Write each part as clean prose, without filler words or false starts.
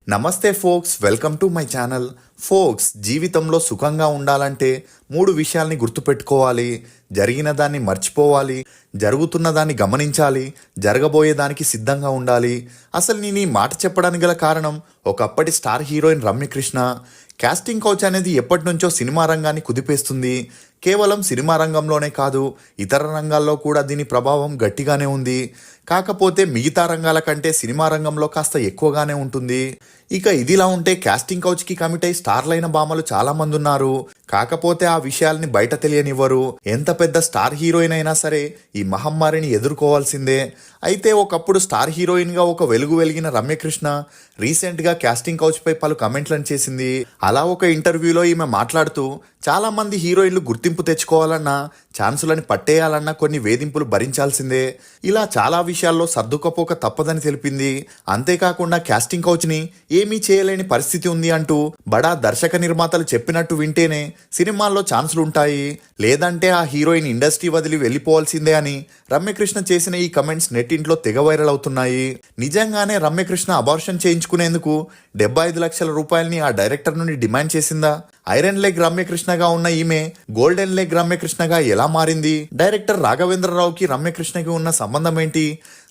నమస్తే folks, welcome to my channel. Folks, జీవితంలో సుఖంగా ఉండాలంటే 3 విషయాల్ని గుర్తుపెట్టుకోవాలి. జరిగిన దాన్ని మర్చిపోవాలి, జరుగుతున్న దాన్ని గమనించాలి, జరగబోయేదానికి సిద్ధంగా ఉండాలి. అసలు నేను ఈ మాట చెప్పడానికి గల కారణం ఒకప్పటి star heroine Ramya Krishna. Casting couch అనేది ఎప్పటి నుంచో సినిమా రంగాన్ని కుదిపేస్తుంది. కేవలం సినిమా రంగంలోనే కాదు, ఇతర రంగాల్లో కూడా దీని ప్రభావం గట్టిగానే ఉంది. కాకపోతే మిగతా రంగాల కంటే సినిమా రంగంలో కాస్త ఎక్కువగానే ఉంటుంది. ఇక ఇదిలా ఉంటే కాస్టింగ్ కౌచ్కి కమిట్ అయి స్టార్లైన భామలు చాలా మంది ఉన్నారు. కాకపోతే ఆ విషయాల్ని బయట తెలియనివ్వరు. ఎంత పెద్ద స్టార్ హీరోయిన్ అయినా సరే ఈ మహమ్మారిని ఎదుర్కోవాల్సిందే. అయితే ఒకప్పుడు స్టార్ హీరోయిన్గా ఒక వెలుగు వెలిగిన రమ్యకృష్ణ రీసెంట్గా కాస్టింగ్ కౌచ్పై పలు కమెంట్లను చేసింది. అలా ఒక ఇంటర్వ్యూలో ఈమె మాట్లాడుతూ చాలా మంది హీరోయిన్లు గుర్తింపు తెచ్చుకోవాలన్నా, ఛాన్సులని పట్టేయాలన్నా కొన్ని వేధింపులు భరించాల్సిందే. ఇలా చాలా విషయాల్లో సర్దుకపోక తప్పదని తెలిపింది. అంతేకాకుండా కాస్టింగ్ కౌచ్ని ఏమీ చేయలేని పరిస్థితి ఉంది అంటూ బడా దర్శక నిర్మాతలు చెప్పినట్టు వింటేనే సినిమాల్లో ఛాన్సులు ఉంటాయి, లేదంటే ఆ హీరోయిన్ ఇండస్ట్రీ వదిలి వెళ్ళిపోవాల్సిందే అని రమ్యకృష్ణ చేసిన ఈ కమెంట్స్ నెట్టింట్లో తెగ వైరల్ అవుతున్నాయి. నిజంగానే రమ్యకృష్ణ అబార్షన్ చేయించుకునేందుకు 75 లక్షల రూపాయలని ఆ డైరెక్టర్ నుండి డిమాండ్ చేసిందా? ఐరన్ లెగ్ రమ్యకృష్ణగా ఉన్న ఈమె గోల్డెన్ లెగ్ రమ్యకృష్ణగా ఎలా మారింది? డైరెక్టర్ రాఘవేంద్రరావుకి రమ్యకృష్ణకి ఉన్న సంబంధం ఏంటి?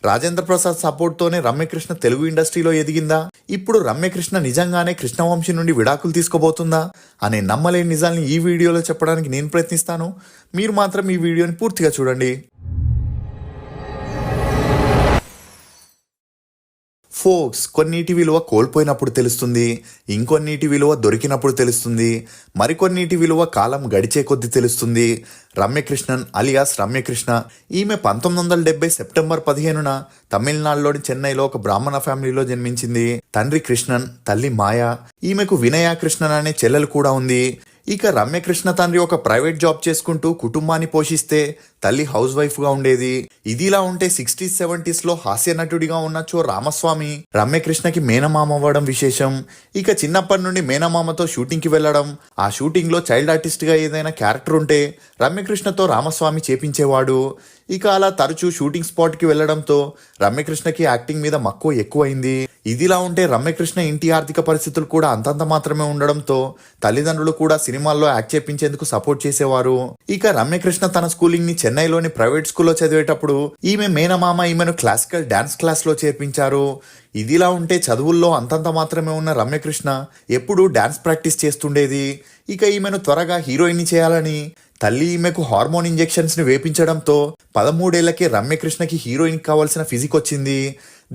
రాజేంద్ర ప్రసాద్ సపోర్ట్ తోనే రమ్యకృష్ణ తెలుగు ఇండస్ట్రీలో ఎదిగిందా? ఇప్పుడు రమ్యకృష్ణ నిజంగానే కృష్ణవంశీ నుండి విడాకులు తీసుకోబోతుందా అనే నమ్మలేని నిజాల్ని ఈ వీడియోలో చెప్పడానికి నేను ప్రయత్నిస్తాను. మీరు మాత్రం ఈ వీడియోని పూర్తిగా చూడండి. ఫోక్స్, కొన్నిటి విలువ కోల్పోయినప్పుడు తెలుస్తుంది, ఇంకొన్నిటి విలువ దొరికినప్పుడు తెలుస్తుంది, మరికొన్నిటి విలువ కాలం గడిచే కొద్దీ తెలుస్తుంది. రమ్యకృష్ణన్ అలియాస్ రమ్యకృష్ణ ఈమె 1970 సెప్టెంబర్ 15న తమిళనాడులోని చెన్నైలో ఒక బ్రాహ్మణ ఫ్యామిలీలో జన్మించింది. తండ్రి కృష్ణన్, తల్లి మాయా. ఈమెకు వినయ కృష్ణన్ అనే చెల్లెలు కూడా ఉంది. ఇక రమ్యకృష్ణ తండ్రి ఒక ప్రైవేట్ జాబ్ చేసుకుంటూ కుటుంబాన్ని పోషిస్తే తల్లి హౌస్ వైఫ్ గా ఉండేది. ఇదిలా ఉంటే 60s 70s లో హాస్య నటుడిగా ఉన్న చో రామస్వామి రమ్యకృష్ణకి మేనమామ అవ్వడం విశేషం. ఇక చిన్నప్పటి నుండి మేనమామతో షూటింగ్ కి వెళ్లడం, ఆ షూటింగ్ లో చైల్డ్ ఆర్టిస్ట్ గా ఏదైనా క్యారెక్టర్ ఉంటే రమ్యకృష్ణతో రామస్వామి చేపించేవాడు. ఇక అలా తరచూ షూటింగ్ స్పాట్ కి వెళ్లడంతో రమ్యకృష్ణకి యాక్టింగ్ మీద మక్కువ ఎక్కువైంది. ఇదిలా ఉంటే రమ్యకృష్ణ ఇంటి ఆర్థిక పరిస్థితులు కూడా అంతంత మాత్రమే ఉండడంతో తల్లిదండ్రులు కూడా సినిమాల్లో యాక్ట్ చేపించేందుకు సపోర్ట్ చేసేవారు. ఇక రమ్యకృష్ణ తన స్కూలింగ్ ని చెన్నైలోని ప్రైవేట్ స్కూల్లో చదివేటప్పుడు ఈమె మేనమామ ఈమెను క్లాసికల్ డాన్స్ క్లాస్ లో చేర్పించారు. ఇదిలా ఉంటే చదువుల్లో అంతంత మాత్రమే ఉన్న రమ్యకృష్ణ ఎప్పుడూ డాన్స్ ప్రాక్టీస్ చేస్తుండేది. ఇక ఈమెను త్వరగా హీరోయిన్ చేయాలని తల్లి ఈమెకు హార్మోన్ ఇంజెక్షన్స్ ని వేపించడంతో 13 ఏళ్లకే రమ్యకృష్ణకి హీరోయిన్ కావాల్సిన ఫిజిక్ వచ్చింది.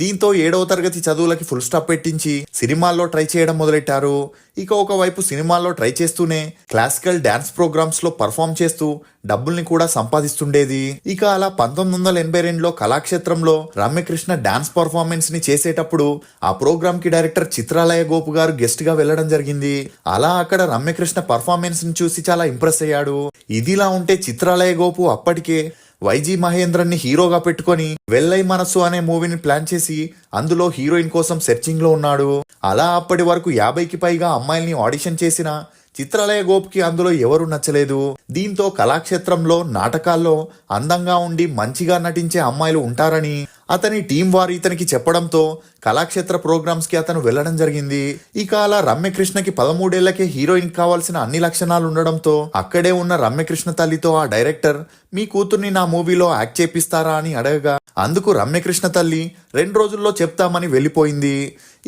దీంతో 7వ తరగతి చదువులకి ఫుల్ స్టాప్ పెట్టించి సినిమాల్లో ట్రై చేయడం మొదలెట్టారు. ఇక ఒకవైపు సినిమాల్లో ట్రై చేస్తూనే క్లాసికల్ డాన్స్ ప్రోగ్రామ్స్ లో పర్ఫామ్ చేస్తూ డబ్బుల్ని కూడా సంపాదిస్తుండేది. ఇక అలా 1982లో కళాక్షేత్రంలో రమ్యకృష్ణ డాన్స్ పర్ఫార్మెన్స్ ని చేసేటప్పుడు ఆ ప్రోగ్రామ్ కి డైరెక్టర్ చిత్రాలయ గోపు గారు గెస్ట్ గా వెళ్లడం జరిగింది. అలా అక్కడ రమ్యకృష్ణ పర్ఫార్మెన్స్ ని చూసి చాలా ఇంప్రెస్ అయ్యాడు. ఇదిలా ఉంటే చిత్రాలయ గోపు అప్పటికే వైజీ మహేంద్రన్ ని హీరోగా పెట్టుకొని వెల్లై మనసు అనే మూవీని ప్లాన్ చేసి అందులో హీరోయిన్ కోసం సెర్చింగ్ లో ఉన్నాడు. అలా అప్పటి వరకు 50కి పైగా అమ్మాయిల్ని ఆడిషన్ చేసిన చిత్రాలయ గోపుకి అందులో ఎవరు నచ్చలేదు. దీంతో కళాక్షేత్రంలో నాటకాల్లో అందంగా ఉండి మంచిగా నటించే అమ్మాయిలు ఉంటారని అతని టీం వారు ఇతనికి చెప్పడంతో కళాక్షేత్ర ప్రోగ్రామ్స్ కి అతను వెళ్లడం జరిగింది. ఇక అలా రమ్యకృష్ణకి 13 ఏళ్లకే హీరోయిన్ కావాల్సిన అన్ని లక్షణాలు ఉండడంతో అక్కడే ఉన్న రమ్యకృష్ణ తల్లితో ఆ డైరెక్టర్ మీ కూతుర్ని నా మూవీలో యాక్ట్ చేపిస్తారా అని అడగగా అందుకు రమ్యకృష్ణ తల్లి 2 రోజుల్లో చెప్తామని వెళ్ళిపోయింది.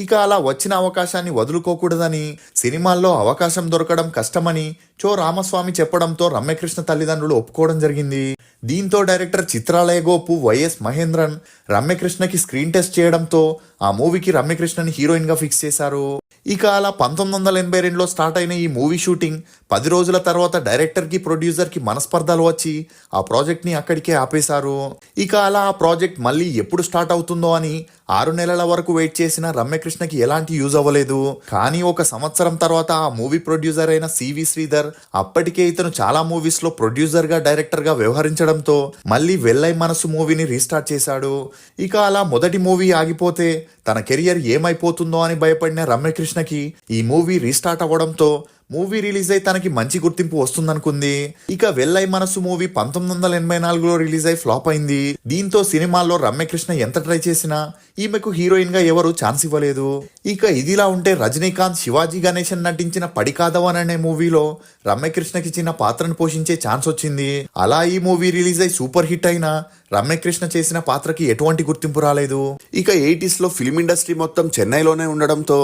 ఇక అలా వచ్చిన అవకాశాన్ని వదులుకోకూడదని, సినిమాల్లో అవకాశం దొరకడం కష్టమని చో రామస్వామి చెప్పడంతో రమ్యకృష్ణ తల్లిదండ్రులు ఒప్పుకోవడం జరిగింది. దీంతో డైరెక్టర్ చిత్రాలయ గోపు వైఎస్ మహేంద్రన్ రమ్యకృష్ణకి స్క్రీన్ టెస్ట్ చేయడంతో ఆ మూవీకి రమ్యకృష్ణని హీరోయిన్ గా ఫిక్స్ చేశారు. ఇక అలా 1982లో స్టార్ట్ అయిన ఈ మూవీ షూటింగ్ 10 రోజుల తర్వాత డైరెక్టర్ కి ప్రొడ్యూసర్ కి మనస్పర్ధలు వచ్చి ఆ ప్రాజెక్ట్ ని అక్కడికే ఆపేశారు. ఇక అలా ఆ ప్రాజెక్ట్ మళ్ళీ ఎప్పుడు స్టార్ట్ అవుతుందో అని 6 నెలల వరకు వెయిట్ చేసిన రమ్యకృష్ణకి ఎలాంటి యూజ్ అవ్వలేదు. కానీ 1 సంవత్సరం తర్వాత ఆ మూవీ ప్రొడ్యూసర్ అయిన సివి శ్రీధర్, అప్పటికే ఇతను చాలా మూవీస్ లో ప్రొడ్యూసర్ గా డైరెక్టర్ గా వ్యవహరించడంతో మళ్ళీ వెల్లై మనసు మూవీని రీస్టార్ట్ చేశాడు. ఇక అలా మొదటి మూవీ ఆగిపోతే తన కెరియర్ ఏమైపోతుందో అని భయపడిన రమ్యకృష్ణకి ఈ మూవీ రీస్టార్ట్ అవ్వడంతో మూవీ రిలీజ్ అయి తనకి మంచి గుర్తింపు వస్తుందనుకుంది. ఇక వెల్లై మనసు మూవీ 1984లో రిలీజ్ అయి ఫ్లాప్ అయింది. దీంతో సినిమాల్లో రమ్యకృష్ణ ఎంత ట్రై చేసినా ఈమెకు హీరోయిన్ గా ఎవరు ఛాన్స్ ఇవ్వలేదు. ఇక ఇదిలా ఉంటే రజనీకాంత్ శివాజీ గణేశన్ నటించిన పడికాదవన్ అనే మూవీలో రమ్యకృష్ణకి చిన్న పాత్రను పోషించే ఛాన్స్ వచ్చింది. అలా ఈ మూవీ రిలీజ్ అయి సూపర్ హిట్ అయినా రమ్యకృష్ణ చేసిన పాత్రకి ఎటువంటి గుర్తింపు రాలేదు. ఇక 80s లో ఫిల్మ్ ఇండస్ట్రీ మొత్తం చెన్నైలోనే ఉండడంతో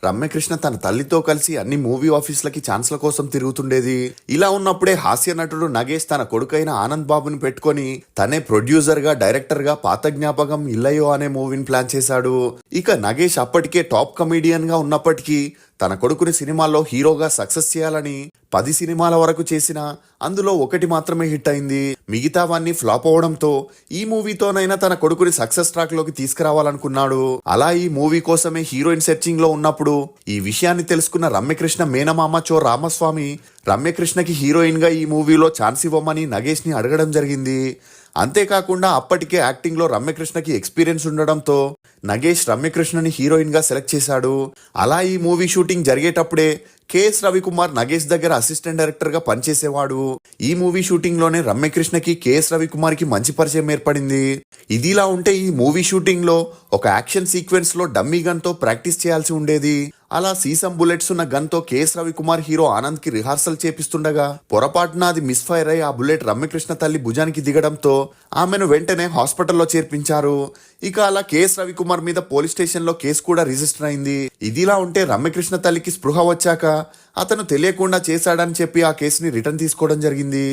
రమ్యకృష్ణ తన తల్లితో కలిసి అన్ని మూవీ ఆఫీసులకి ఛాన్స్ల కోసం తిరుగుతుండేది. ఇలా ఉన్నప్పుడే హాస్య నటుడు నగేష్ తన కొడుకైన ఆనంద్ బాబుని పెట్టుకొని తనే ప్రొడ్యూసర్ గా డైరెక్టర్ గా పాత జ్ఞాపకం ఇల్లయో అనే మూవీని ప్లాన్ చేశాడు. ఇక నగేష్ అప్పటికే టాప్ కమీడియన్ గా ఉన్నప్పటికీ తన కొడుకుని సినిమాల్లో హీరోగా సక్సెస్ చేయాలని 10 సినిమాల వరకు చేసినా అందులో ఒకటి మాత్రమే హిట్ అయింది. మిగతావన్నీ ఫ్లాప్ అవడంతో ఈ మూవీతోనైనా తన కొడుకుని సక్సెస్ ట్రాక్ లోకి తీసుకురావాలనుకున్నాడు. అలా ఈ మూవీ కోసమే హీరోయిన్ సెర్చింగ్ లో ఉన్నప్పుడు ఈ విషయాన్ని తెలుసుకున్న రమ్యకృష్ణ మేనమామ చో రామస్వామి రమ్యకృష్ణకి హీరోయిన్ గా ఈ మూవీలో ఛాన్స్ ఇవ్వమని నగేష్ ని అడగడం జరిగింది. అంతేకాకుండా అప్పటికే యాక్టింగ్ లో రమ్యకృష్ణకి ఎక్స్పీరియన్స్ ఉండడంతో నగేష్ రమ్యకృష్ణని హీరోయిన్ గా సెలెక్ట్ చేశాడు. అలా ఈ మూవీ షూటింగ్ జరిగేటప్పుడే కెఎస్ రవికుమార్ నగేష్ దగ్గర అసిస్టెంట్ డైరెక్టర్ గా పనిచేసేవాడు. ఈ మూవీ షూటింగ్ లోనే రమ్యకృష్ణకి కెఎస్ రవికుమార్ కి మంచి పరిచయం ఏర్పడింది. ఇదిలా ఉంటే ఈ మూవీ షూటింగ్ లో ఒక యాక్షన్ సీక్వెన్స్ లో డమ్మీ గన్ తో ప్రాక్టీస్ చేయాల్సి ఉండేది. అలా సీసం బుల్లెట్స్ ఉన్న గన్ తో కెఎస్ రవికుమార్ హీరో ఆనంద్ కి రిహార్సల్ చేపిస్తుండగా పొరపాటున అది మిస్ ఫైర్ అయి ఆ బుల్లెట్ రమ్యకృష్ణ తల్లి భుజానికి దిగడంతో ఆమెను వెంటనే హాస్పిటల్లో చేర్పించారు. ఇక అలా కెఎస్ రవికుమార్ మీద పోలీస్ స్టేషన్ లో కేసు కూడా రిజిస్టర్ అయింది. ఇదిలా ఉంటే రమ్యకృష్ణ తల్లికి స్పృహ వచ్చాక అతను తెలియకుండా చేశాడని చెప్పి ఆ కేసుని రిటర్న్ తీసుకోవడం జరిగింది.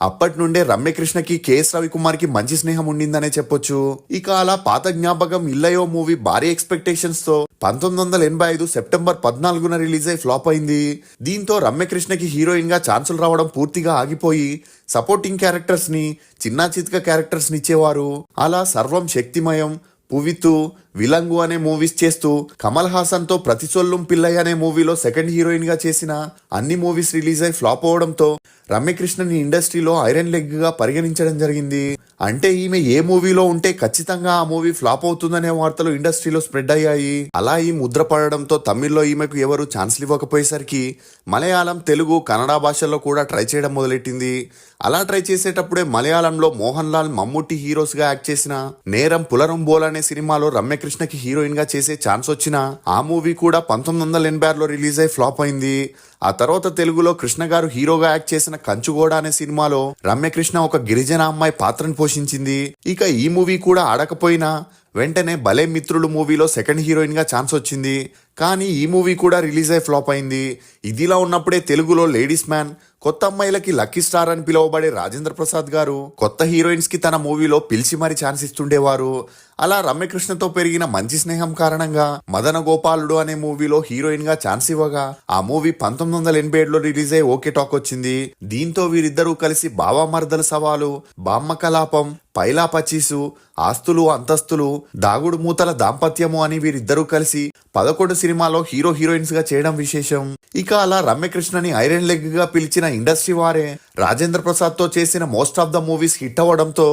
అప్పటి నుండే రమ్యకృష్ణకి కెఎస్ రవికుమార్ కి మంచి స్నేహం ఉండిందనే చెప్పొచ్చు. ఇక అలా పాత జ్ఞాపకం ఇల్లయో మూవీ భారీ ఎక్స్పెక్టేషన్స్ తో 1985 సెప్టెంబర్ 14న రిలీజ్ అయి ఫ్లాప్ అయింది. దీంతో రమ్యకృష్ణకి హీరోయిన్ గా ఛాన్సులు రావడం పూర్తిగా ఆగిపోయి సపోర్టింగ్ క్యారెక్టర్స్ ని చిన్నా చిత్క క్యారెక్టర్స్ ని ఇచ్చేవారు. అలా సర్వం శక్తిమయం, పువితు, విలంగు అనే మూవీస్ చేస్తూ కమల్ హాసన్ తో ప్రతిసొల్లుం పిల్లై అనే మూవీలో సెకండ్ హీరోయిన్ గా చేసిన అన్ని మూవీస్ రిలీజ్ అయి ఫ్లాప్ అవడంతో రమ్యకృష్ణని ఇండస్ట్రీలో ఐరన్ లెగ్ గా పరిగణించడం జరిగింది. అంటే ఈమె ఏ మూవీలో ఉంటే ఖచ్చితంగా ఆ మూవీ ఫ్లాప్ అవుతుందనే వార్తలు ఇండస్ట్రీలో స్ప్రెడ్ అయ్యాయి. అలా ఈ ముద్ర పడడంతో తమిళ్లో ఈమెకు ఎవరు ఛాన్స్లు ఇవ్వకపోయేసరికి మలయాళం, తెలుగు, కన్నడ భాషల్లో కూడా ట్రై చేయడం మొదలెట్టింది. అలా ట్రై చేసేటప్పుడే మలయాళంలో మోహన్ లాల్, మమ్ముట్టి హీరోస్ గా యాక్ట్ చేసిన నేరం పులరం బోల్ అనే సినిమాలో రమ్యకృష్ణకి హీరోయిన్ గా చేసే ఛాన్స్ వచ్చినా ఆ మూవీ కూడా 1986లో రిలీజ్ అయి ఫ్లాప్ అయింది. ఆ తర్వాత తెలుగులో కృష్ణ గారు హీరోగా యాక్ట్ చేసిన కంచుగోడ అనే సినిమాలో రమ్యకృష్ణ ఒక గిరిజన అమ్మాయి పాత్రను పోషించింది. ఇక ఈ మూవీ కూడా ఆడకపోయినా వెంటనే భలే మిత్రులు మూవీలో సెకండ్ హీరోయిన్ గా ఛాన్స్ వచ్చింది. కానీ ఈ మూవీ కూడా రిలీజ్ అయి ఫ్లాప్ అయింది. ఇదిలా ఉన్నప్పుడే తెలుగులో లేడీస్ మ్యాన్, కొత్త అమ్మాయిలకి లక్కీ స్టార్ అని పిలువబడే రాజేంద్ర ప్రసాద్ గారు కొత్త హీరోయిన్స్ కి తన మూవీలో పిలిచి మరీ ఛాన్స్ ఇస్తుండేవారు. అలా రమ్యకృష్ణతో పెరిగిన మంచి స్నేహం కారణంగా మదన గోపాలుడు అనే మూవీలో హీరోయిన్ గా ఛాన్స్ ఇవ్వగా ఆ మూవీ 1987లో రిలీజ్ అయి ఓకే టాక్ వచ్చింది. దీంతో వీరిద్దరూ కలిసి బావా మర్దల సవాలు, బామ్మ కలాపం, పైలా పచీసు, ఆస్తులు అంతస్తులు, దాగుడు మూతల దాంపత్యము అని వీరిద్దరూ కలిసి 11 సినిమాలో హీరో హీరోయిన్స్ గా చేయడం విశేషం. ఇక అలా రమ్యకృష్ణని ఐరన్ లెగ్ గా పిలిచిన ఇండస్ట్రీ వారే రాజేంద్ర ప్రసాద్ తో చేసిన most of the movies hit అవ్వడంతో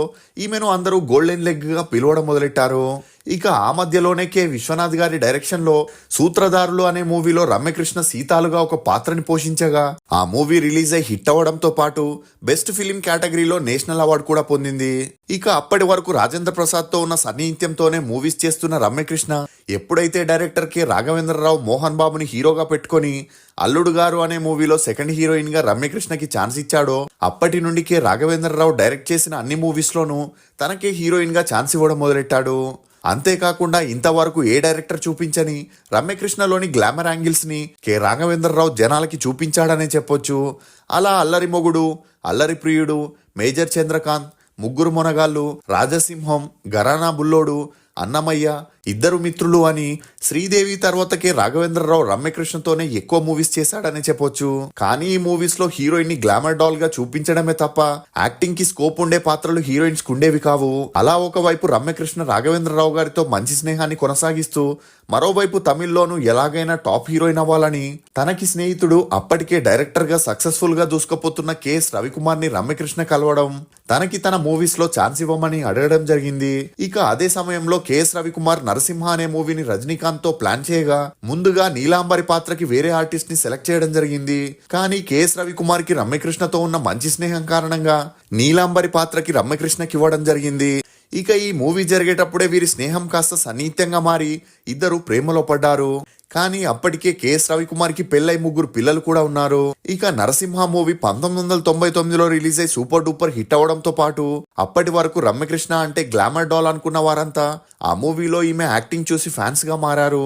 ఈమెను అందరూ గోల్డెన్ లెగ్ గా పిలవడం మొదలెట్టారు. ఇక ఆ మధ్యలోనే కె విశ్వనాథ్ గారి డైరెక్షన్ లో సూత్రధారులు అనే మూవీలో రమ్యకృష్ణ సీతాలుగా ఒక పాత్రని పోషించగా ఆ మూవీ రిలీజ్ అయి హిట్ అవ్వడంతో పాటు బెస్ట్ ఫిలిం కేటగిరీలో నేషనల్ అవార్డు కూడా పొందింది. ఇక అప్పటి వరకు రాజేంద్ర ప్రసాద్ తో ఉన్న సన్నిహిత్యంతోనే మూవీస్ చేస్తున్న రమ్యకృష్ణ ఎప్పుడైతే డైరెక్టర్ కె రాఘవేంద్రరావు మోహన్ బాబుని హీరోగా పెట్టుకొని అల్లుడు గారు అనే మూవీలో సెకండ్ హీరోయిన్ గా రమ్యకృష్ణకి ఛాన్స్ ఇచ్చాడో అప్పటి నుండి కె రాఘవేంద్రరావు డైరెక్ట్ చేసిన అన్ని మూవీస్ లోనూ తనకే హీరోయిన్ గా ఛాన్స్ ఇవ్వడం మొదలెట్టాడు. అంతేకాకుండా ఇంతవరకు ఏ డైరెక్టర్ చూపించని రమ్యకృష్ణలోని గ్లామర్ యాంగిల్స్ ని కె రాఘవేంద్రరావు జనాలకి చూపించాడనే చెప్పొచ్చు. అలా అల్లరి మొగుడు, అల్లరి ప్రియుడు, మేజర్ చంద్రకాంత్, ముగ్గురు మొనగాళ్ళు, రాజసింహం, గరానా బుల్లోడు, అన్నమయ్య, ఇద్దరు మిత్రులు అని శ్రీదేవి తర్వాతకే రాఘవేంద్రరావు రమ్యకృష్ణతోనే ఎక్కువ మూవీస్ చేశాడని చెప్పొచ్చు. కానీ ఈ మూవీస్ లో హీరోయిన్ ని గ్లామర్ డాల్ గా చూపించడమే తప్ప యాక్టింగ్ కి స్కోప్ ఉండే పాత్రలు హీరోయిన్స్ కుండేవి కావు. అలా ఒకవైపు రమ్యకృష్ణ రాఘవేంద్రరావు గారితో మంచి స్నేహాన్ని కొనసాగిస్తూ మరోవైపు తమిళ్లోనూ ఎలాగైనా టాప్ హీరోయిన్ అవ్వాలని తనకి స్నేహితుడు అప్పటికే డైరెక్టర్ గా సక్సెస్ఫుల్ గా దూసుకుపోతున్న కెఎస్ రవికుమార్ ని రమ్యకృష్ణ కలవడం, తనకి తన మూవీస్ లో ఛాన్స్ ఇవ్వమని అడగడం జరిగింది. ఇక అదే సమయంలో కేఎస్ రవికుమార్ నరసింహ అనే మూవీని రజనీకాంత్ తో ప్లాన్ చేయగా ముందుగా నీలాంబరి పాత్రకి వేరే ఆర్టిస్ట్ ని సెలెక్ట్ చేయడం జరిగింది. కానీ కేఎస్ రవికుమార్ కి రమ్యకృష్ణతో ఉన్న మంచి స్నేహం కారణంగా నీలాంబరి పాత్రకి రమ్యకృష్ణకి ఇవ్వడం జరిగింది. ఇక ఈ మూవీ జరిగేటప్పుడే వీరి స్నేహం కాస్త సన్నిహితంగా మారి ఇద్దరు ప్రేమలో పడ్డారు. కానీ అప్పటికే కేఎస్ రవికుమార్ కి పెళ్ళై 3 పిల్లలు కూడా ఉన్నారు. ఇక నరసింహ మూవీ 1999లో రిలీజ్ అయి సూపర్ డూపర్ హిట్ అవడంతో పాటు అప్పటి వరకు రమ్యకృష్ణ అంటే గ్లామర్ డాల్ అనుకున్న వారంతా ఆ మూవీలో ఈమె యాక్టింగ్ చూసి ఫ్యాన్స్ గా మారారు.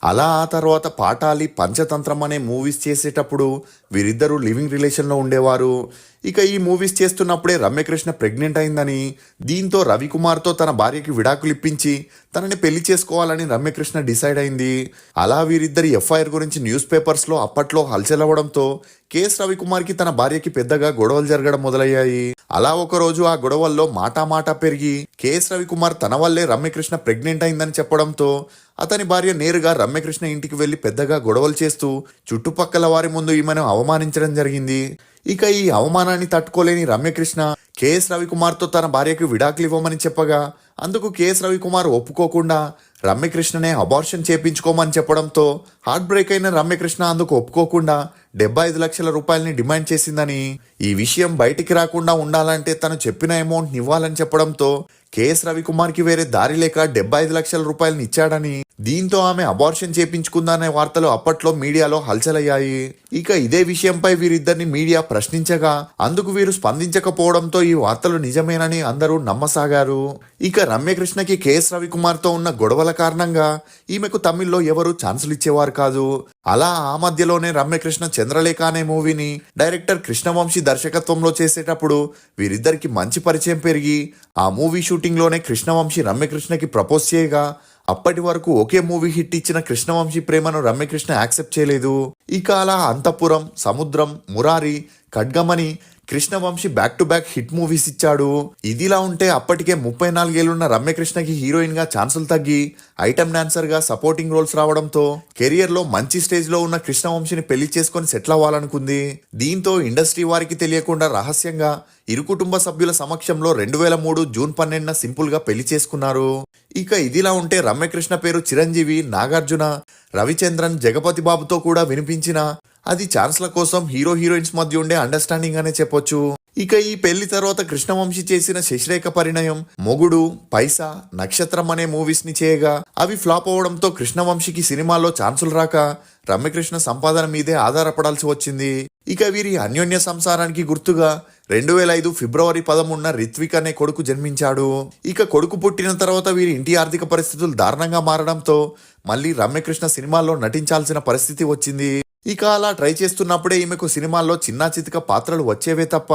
అలా ఆ తర్వాత పాటాలి, పంచతంత్రం అనే మూవీస్ చేసేటప్పుడు వీరిద్దరూ లివింగ్ రిలేషన్లో ఉండేవారు. ఇక ఈ మూవీస్ చేస్తున్నప్పుడే రమ్యకృష్ణ ప్రెగ్నెంట్ అయిందని, దీంతో రవికుమార్తో తన భార్యకి విడాకులు ఇప్పించి తనని పెళ్లి చేసుకోవాలని రమ్యకృష్ణ డిసైడ్ అయింది. అలా వీరిద్దరి ఎఫ్ఐఆర్ గురించి న్యూస్ పేపర్స్లో అప్పట్లో హల్చల్ అవ్వడంతో కేఎస్ రవికుమార్కి తన భార్యకి పెద్దగా గొడవలు జరగడం మొదలయ్యాయి. అలా ఒకరోజు ఆ గొడవల్లో మాటా పెరిగి కేఎస్ రవికుమార్ తన వల్లే రమ్యకృష్ణ ప్రెగ్నెంట్ అయిందని చెప్పడంతో అతని భార్య నేరుగా రమ్యకృష్ణ ఇంటికి వెళ్లి పెద్దగా గొడవలు చేస్తూ చుట్టుపక్కల వారి ముందు ఈమెను అవమానించడం జరిగింది. ఇక ఈ అవమానాన్ని తట్టుకోలేని రమ్యకృష్ణ కేఎస్ రవికుమార్తో తన భార్యకు విడాకులు ఇవ్వమని చెప్పగా అందుకు కేఎస్ రవికుమార్ ఒప్పుకోకుండా రమ్యకృష్ణనే అబార్షన్ చేపించుకోమని చెప్పడంతో హార్ట్ బ్రేక్ అయిన రమ్యకృష్ణ అందుకు ఒప్పుకోకుండా 75 లక్షల రూపాయలని డిమాండ్ చేసిందని, ఈ విషయం బయటికి రాకుండా ఉండాలంటే తను చెప్పిన అమౌంట్ ఇవ్వాలని చెప్పడంతో కేఎస్ రవికుమార్కి వేరే దారి లేక 75 లక్షల రూపాయలను ఇచ్చాడని, దీంతో ఆమె అబార్షన్ చేపించుకుందనే వార్తలు అప్పట్లో మీడియాలో హల్చలయ్యాయి. ఇక ఇదే విషయంపై వీరిద్దరిని మీడియా ప్రశ్నించగా అందుకు వీరు స్పందించకపోవడంతో ఈ వార్తలు నిజమేనని అందరూ నమ్మసాగారు. ఇక రమ్యకృష్ణకి కేఎస్ రవికుమార్తో ఉన్న గొడవల కారణంగా ఈమెకు తమిళ్లో ఎవరూ ఛాన్సులు ఇచ్చేవారు కాదు. అలా ఆ మధ్యలోనే రమ్యకృష్ణ చంద్రలేఖ అనే మూవీని డైరెక్టర్ కృష్ణవంశీ దర్శకత్వంలో చేసేటప్పుడు వీరిద్దరికి మంచి పరిచయం పెరిగి ఆ మూవీ షూటింగ్ లోనే కృష్ణవంశీ రమ్యకృష్ణకి ప్రపోజ్ చేయగా అప్పటి వరకు ఒకే మూవీ హిట్ ఇచ్చిన కృష్ణవంశీ ప్రేమను రమ్యకృష్ణ యాక్సెప్ట్ చేయలేదు. ఇక అలా అంతఃపురం, సముద్రం, మురారి, ఖడ్గమని Krishna Vamsi back to back hit movies ఇచ్చాడు. ఇదిలా ఉంటే అప్పటికే 34 ఏళ్లున్న రమ్యకృష్ణకి హీరోయిన్ గా ఛాన్సులు తగ్గి ఐటమ్ డాన్సర్ గా సపోర్టింగ్ రోల్స్ రావడంతో కెరియర్ లో మంచి స్టేజ్ లో ఉన్న కృష్ణవంశీని పెళ్లి చేసుకుని సెటిల్ అవ్వాలనుకుంది. దీంతో ఇండస్ట్రీ వారికి తెలియకుండా రహస్యంగా ఇరు కుటుంబ సభ్యుల సమక్షంలో 2003 జూన్ 12న సింపుల్ గా పెళ్లి చేసుకున్నారు. ఇక ఇదిలా ఉంటే రమ్యకృష్ణ పేరు చిరంజీవి, నాగార్జున, రవిచంద్రన్, జగపతి బాబుతో కూడా వినిపించిన అది ఛాన్స్ల కోసం హీరో హీరోయిన్స్ మధ్య ఉండే అండర్స్టాండింగ్ అనే చెప్పొచ్చు. ఇక ఈ పెళ్లి తర్వాత కృష్ణవంశీ చేసిన శశిరేఖ పరిణయం, మొగుడు, పైసా, నక్షత్రం అనే మూవీస్ ని చేయగా అవి ఫ్లాప్ అవడంతో కృష్ణవంశీకి సినిమాల్లో ఛాన్సులు రాక రమ్యకృష్ణ సంపాదన మీదే ఆధారపడాల్సి వచ్చింది. ఇక వీరి అన్యోన్య సంసారానికి గుర్తుగా 2005 ఫిబ్రవరి 13న రిత్విక్ అనే కొడుకు జన్మించాడు. ఇక కొడుకు పుట్టిన తర్వాత వీరి ఇంటి ఆర్థిక పరిస్థితులు దారుణంగా మారడంతో మళ్ళీ రమ్యకృష్ణ సినిమాల్లో నటించాల్సిన పరిస్థితి వచ్చింది. ఇక అలా ట్రై చేస్తున్నప్పుడే ఈమెకు సినిమాల్లో చిన్నా చితిక పాత్రలు వచ్చేవే తప్ప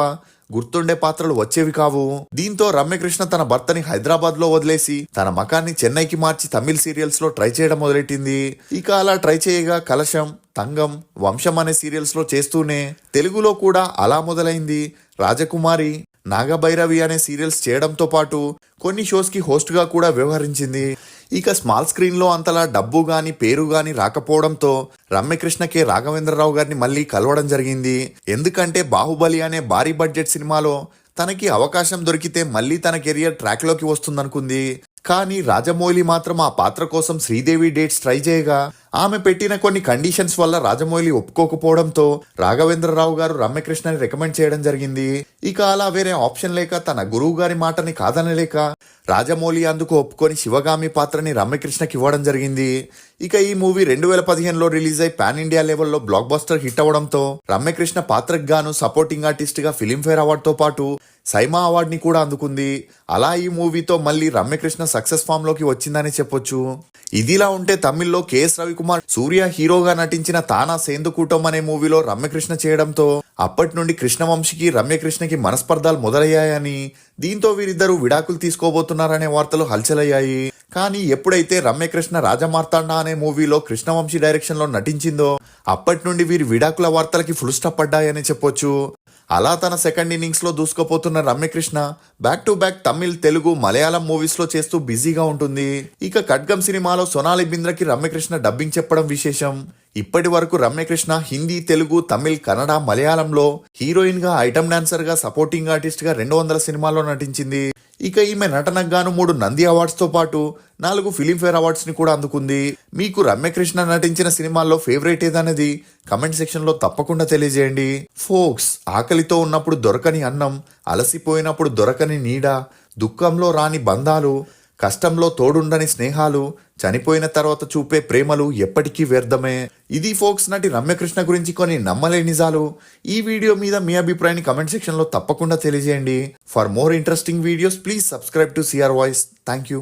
గుర్తుండే పాత్రలు వచ్చేవి కావు. దీంతో రమ్యకృష్ణ తన భర్తని హైదరాబాద్ లో వదిలేసి తన మకాన్ని చెన్నైకి మార్చి తమిళ్ సీరియల్స్ లో ట్రై చేయడం మొదలెట్టింది. ఇక అలా ట్రై చేయగా కలశం, తంగం, వంశం అనే సీరియల్స్ లో చేస్తూనే తెలుగులో కూడా అలా మొదలైంది. రాజకుమారి, నాగభైరవి అనే సీరియల్స్ చేయడంతో పాటు కొన్ని షోస్ కి హోస్ట్ గా కూడా వ్యవహరించింది. ఇక స్మాల్ స్క్రీన్ లో అంతలా డబ్బు గాని పేరు గాని రాకపోవడంతో రమ్యకృష్ణకే రాఘవేంద్రరావు గారిని మళ్ళీ కలవడం జరిగింది. ఎందుకంటే బాహుబలి అనే భారీ బడ్జెట్ సినిమాలో తనకి అవకాశం దొరికితే మళ్ళీ తన కెరియర్ ట్రాక్ లోకి వస్తుందనుకుంది. కానీ రాజమౌళి మాత్రం ఆ పాత్ర కోసం శ్రీదేవి డేట్స్ ట్రై చేయగా ఆమె పెట్టిన కొన్ని కండిషన్స్ వల్ల రాజమౌళి ఒప్పుకోకపోవడంతో రాఘవేంద్రరావు గారు రమ్యకృష్ణని రికమెండ్ చేయడం జరిగింది. ఇక అలా వేరే ఆప్షన్ లేక తన గురువు గారి మాటని కాదనలేక రాజమౌళి అందుకు ఒప్పుకొని శివగామి పాత్రని రమ్యకృష్ణకి ఇవ్వడం జరిగింది. ఇక ఈ మూవీ 2015లో రిలీజ్ అయి పాన్ ఇండియా లెవెల్లో బ్లాక్ బస్టర్ హిట్ అవడంతో రమ్యకృష్ణ పాత్రకు గాను సపోర్టింగ్ ఆర్టిస్ట్ గా ఫిలింఫేర్ అవార్డ్ తో పాటు సైమా అవార్డ్ ని కూడా అందుకుంది. అలా ఈ మూవీతో మళ్ళీ రమ్యకృష్ణ సక్సెస్ ఫామ్ లోకి వచ్చిందని చెప్పొచ్చు. ఇదిలా ఉంటే తమిళ్లో కేఎస్ రవికుమార్ సూర్య హీరోగా నటించిన తానా సేందుకూటం అనే మూవీలో రమ్యకృష్ణ చేయడంతో అప్పటి నుండి కృష్ణవంశీకి రమ్యకృష్ణకి మనస్పర్ధాలు మొదలయ్యాయని, దీంతో వీరిద్దరూ విడాకులు తీసుకోబోతున్నారనే వార్తలు హల్చలయ్యాయి. కానీ ఎప్పుడైతే రమ్యకృష్ణ రాజమార్తాండ అనే మూవీలో కృష్ణవంశీ డైరెక్షన్ లో నటించిందో అప్పటి నుండి వీరి విడాకుల వార్తలకి ఫుల్ స్టాప్ పడ్డాయని చెప్పొచ్చు. అలా తన సెకండ్ ఇన్నింగ్స్ లో దూసుకుపోతున్న Ramya Krishna back to back Tamil, Telugu, Malayalam movies లో చేస్తూ బిజీగా ఉంటుంది. ఇక ఖడ్గం సినిమాలో సోనాలి బింద్రకి రమ్యకృష్ణ డబ్బింగ్ చెప్పడం విశేషం. ఇప్పటి వరకు రమ్యకృష్ణ హిందీ, తెలుగు, తమిళ్, కన్నడ, మలయాళంలో హీరోయిన్ గా, ఐటమ్ డాన్సర్ గా, సపోర్టింగ్ ఆర్టిస్ట్ గా 200 సినిమాల్లో నటించింది. ఇక ఈమె నటనకు గాను 3 నంది అవార్డ్స్తో పాటు 4 ఫిలింఫేర్ అవార్డ్స్ని కూడా అందుకుంది. మీకు రమ్యకృష్ణ నటించిన సినిమాల్లో ఫేవరెట్ ఏదనేది కమెంట్ సెక్షన్లో తప్పకుండా తెలియజేయండి. ఫోక్స్, ఆకలితో ఉన్నప్పుడు దొరకని అన్నం, అలసిపోయినప్పుడు దొరకని నీడ, దుఃఖంలో రాని బంధాలు, కష్టంలో తోడుండని స్నేహాలు, చనిపోయిన తర్వాత చూపే ప్రేమలు ఎప్పటికీ వ్యర్థమే. ఇది ఫోక్స్ నటి రమ్యకృష్ణ గురించి కొన్ని నమ్మలేని నిజాలు. ఈ వీడియో మీద మీ అభిప్రాయాన్ని కమెంట్ సెక్షన్లో తప్పకుండా తెలియజేయండి. For more interesting videos please subscribe to CR voice. Thank you.